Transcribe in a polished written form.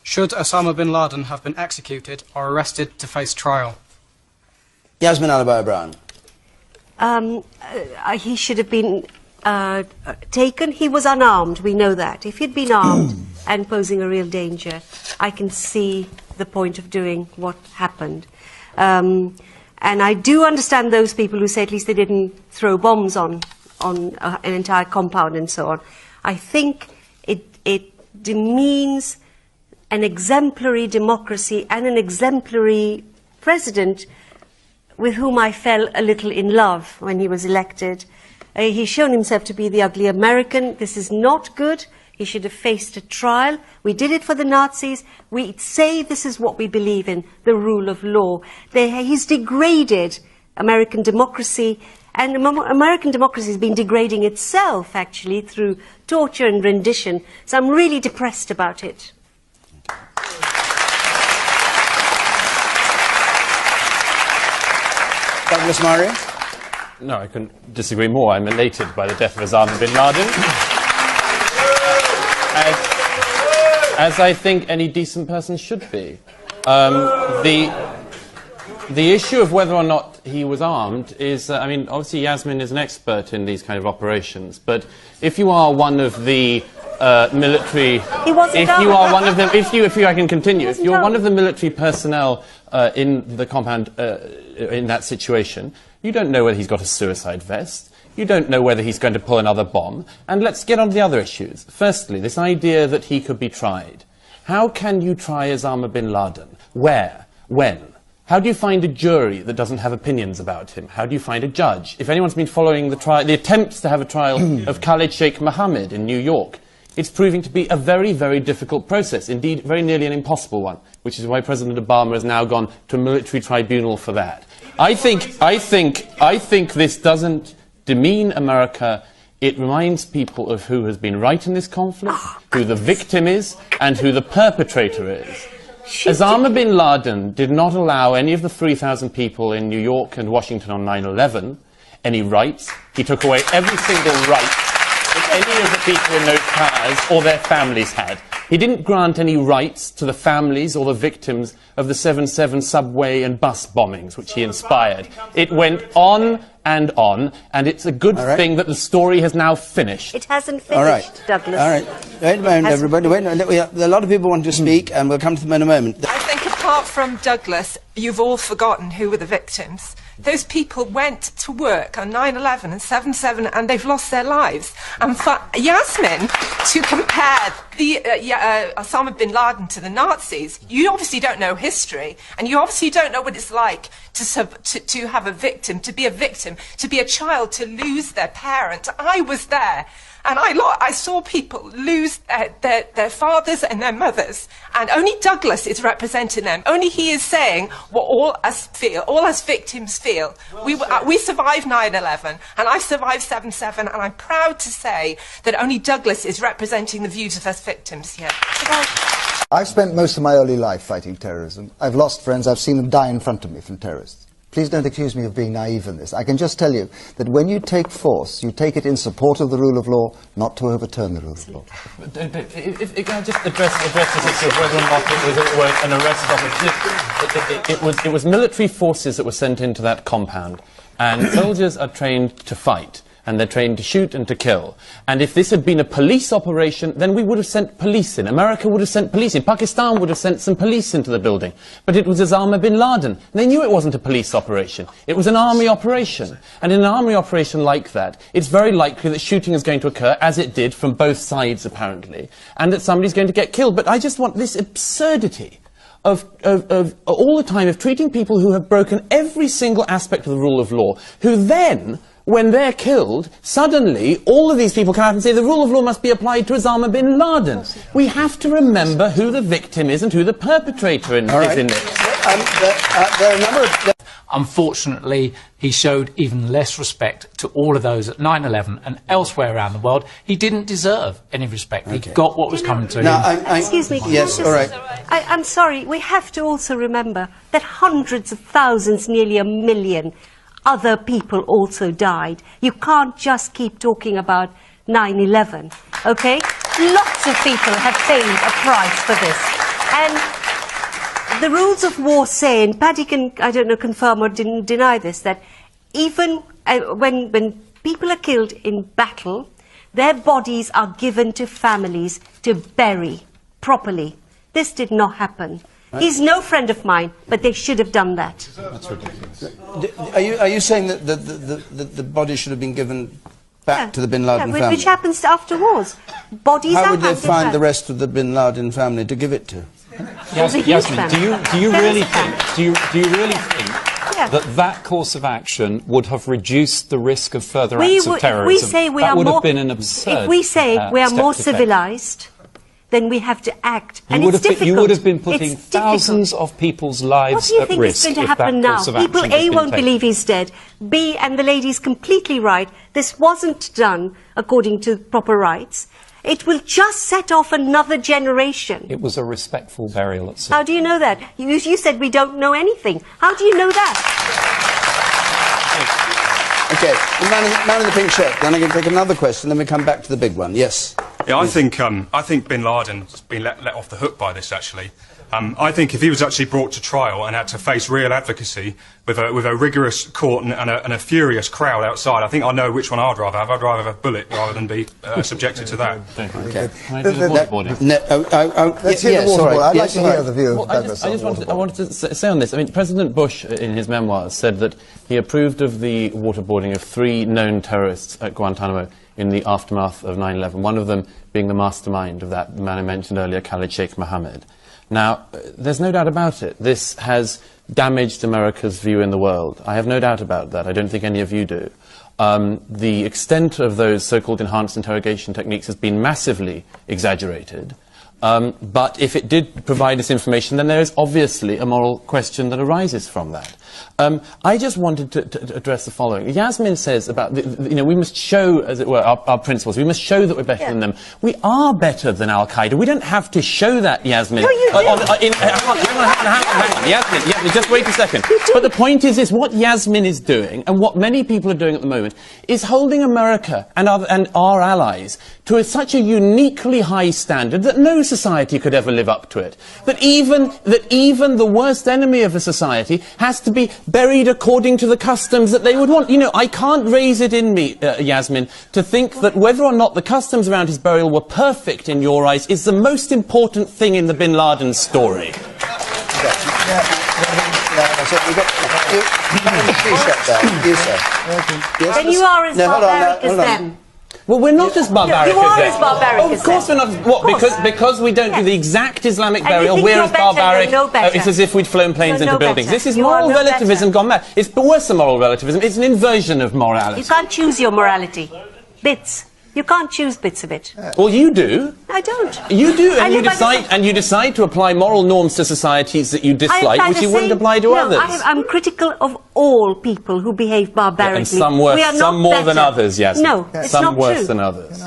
Should Osama bin Laden have been executed or arrested to face trial? Yasmin Alibhai-Brown. He should have been taken. He was unarmed, we know that. If he'd been armed and posing a real danger, I can see the point of doing what happened. And I do understand those people who say at least they didn't throw bombs on an entire compound and so on. I think it demeans an exemplary democracy and an exemplary president with whom I fell a little in love when he was elected. He's shown himself to be the ugly American. This is not good. He should have faced a trial. We did it for the Nazis. We say this is what we believe in, the rule of law. He's degraded American democracy, and American democracy has been degrading itself, actually, through torture and rendition. So I'm really depressed about it. Douglas Murray? No, I couldn't disagree more. I'm elated by the death of Osama bin Laden. As I think any decent person should be. The issue of whether or not he was armed is, I mean, obviously Yasmin is an expert in these kind of operations, but if you are one of the military... He wasn't if you armed. are one of them... If I can continue. If you're one of the military personnel in the compound in that situation, you don't know whether he's got a suicide vest. You don't know whether he's going to pull another bomb. And let's get on to the other issues. Firstly, this idea that he could be tried. How can you try Osama bin Laden? Where? When? How do you find a jury that doesn't have opinions about him? How do you find a judge? If anyone's been following the attempts to have a trial of Khalid Sheikh Mohammed in New York, it's proving to be a very, very difficult process, indeed very nearly an impossible one, which is why President Obama has now gone to a military tribunal for that. I think this doesn't demean America. It reminds people of who has been right in this conflict, who the victim is, and who the perpetrator is. Osama bin Laden did not allow any of the 3,000 people in New York and Washington on 9/11 any rights. He took away every single right that any of the people in those cars or their families had. He didn't grant any rights to the families or the victims of the 7/7 subway and bus bombings, which he inspired. It went on, and it's a good thing that the story has now finished. It hasn't finished, Douglas. All right. Wait a moment, everybody. Wait a minute. A lot of people want to speak, and we'll come to them in a moment. I think apart from Douglas, you've all forgotten who were the victims. Those people went to work on 9/11 and 7/7 and they've lost their lives. And for Yasmin to compare the Osama bin Laden to the Nazis, you obviously don't know history, and you obviously don't know what it's like to have a victim, to be a child, to lose their parent. I was there. And I saw people lose their fathers and their mothers, and only Douglas is representing them. Only he is saying what all us feel, all us victims feel. We survived 9/11, and I survived 7/7, and I'm proud to say that only Douglas is representing the views of us victims here. I've spent most of my early life fighting terrorism. I've lost friends. I've seen them die in front of me from terrorists. Please don't accuse me of being naive in this. I can just tell you that when you take force, you take it in support of the rule of law, not to overturn the rule of law. If I just address this issue of whether or not it was an arrest. It was military forces that were sent into that compound, and soldiers are trained to fight. And they're trained to shoot and to kill. And if this had been a police operation, then we would have sent police in. America would have sent police in. Pakistan would have sent some police into the building. But it was Osama bin Laden. They knew it wasn't a police operation. It was an army operation. And in an army operation like that, it's very likely that shooting is going to occur, as it did from both sides, apparently, and that somebody's going to get killed. But I just want this absurdity of all the time of treating people who have broken every single aspect of the rule of law, who then, when they're killed, suddenly all of these people come out and say the rule of law must be applied to Osama bin Laden. We have to remember who the victim is and who the perpetrator is in this. There are a number of... Unfortunately, he showed even less respect to all of those at 9/11 and elsewhere around the world. He didn't deserve any respect. He got what was coming to him. Excuse me. Yes, all right. I'm sorry. We have to also remember that hundreds of thousands, nearly 1 million, other people also died. You can't just keep talking about 9/11, okay? Lots of people have paid a price for this. And the rules of war say, and Paddy can, I don't know, confirm or deny this, that even when people are killed in battle, their bodies are given to families to bury properly. This did not happen. Right. He's no friend of mine, but they should have done that. That's ridiculous. Are you saying that the body should have been given back to the Bin Laden family? Which happens after wars. Bodies How are would they find the rest of the Bin Laden family to give it to? Yasmin, do you really think that course of action would have reduced the risk of further acts of terrorism? That would have been an absurd If we say we are more civilised, then we have to act. And it's difficult. You would have been putting thousands of people's lives at risk. What do you think is going to happen now? People, A, won't believe he's dead. B, and the lady's completely right, this wasn't done according to proper rites. It will just set off another generation. It was a respectful burial at sea. How do you know that? You said we don't know anything. How do you know that? Okay, the man in the pink shirt. Then I'm going to take another question, then we come back to the big one. Yes. Yeah, I think Bin Laden's been let off the hook by this, actually. I think if he was actually brought to trial and had to face real advocacy with a rigorous court and a furious crowd outside, I think I know which one I'd rather have. I'd rather have a bullet rather than be subjected to that. Okay. Let's hear the waterboarding. I'd like to hear the view of Douglas. I wanted to say on this. I mean, President Bush, in his memoirs, said that he approved of the waterboarding of 3 known terrorists at Guantanamo in the aftermath of 9/11, one of them being the mastermind of that, the man I mentioned earlier, Khalid Sheikh Mohammed. Now, there's no doubt about it. This has damaged America's view in the world. I have no doubt about that. I don't think any of you do. The extent of those so-called enhanced interrogation techniques has been massively exaggerated. But if it did provide us information, then there is obviously a moral question that arises from that. I just wanted to address the following. Yasmin says about, we must show, as it were, our principles. We must show that we're better than them. We are better than Al-Qaeda. We don't have to show that, Yasmin. No, you do. Hang on. Yasmin, just wait a second. But the point is what Yasmin is doing, and what many people are doing at the moment, is holding America and our allies to such a uniquely high standard that no society could ever live up to it. That even the worst enemy of a society has to be buried according to the customs that they would want. I can't raise it in me, Yasmin, to think that whether or not the customs around his burial were perfect in your eyes is the most important thing in the Bin Laden story. Then you are as barbaric as them. Well, we're not as barbaric you are as them. as barbaric as of course them. We're not. What? Because we don't do the exact Islamic And burial. you think We're you're as better, barbaric. no better. It's as if we'd flown planes You're into no buildings. better. This is You are moral no relativism better. gone mad. It's worse than moral relativism. It's an inversion of You morality. can't choose your morality. Bits. You can't choose bits of it. Well, you do. I don't. You do, I and you live by decide. You decide to apply moral norms to societies that you dislike, which you wouldn't apply to others. I'm critical of all people who behave barbarically. And some worse, We are some not more better. than others. Yes. No, it's some not worse true. than others.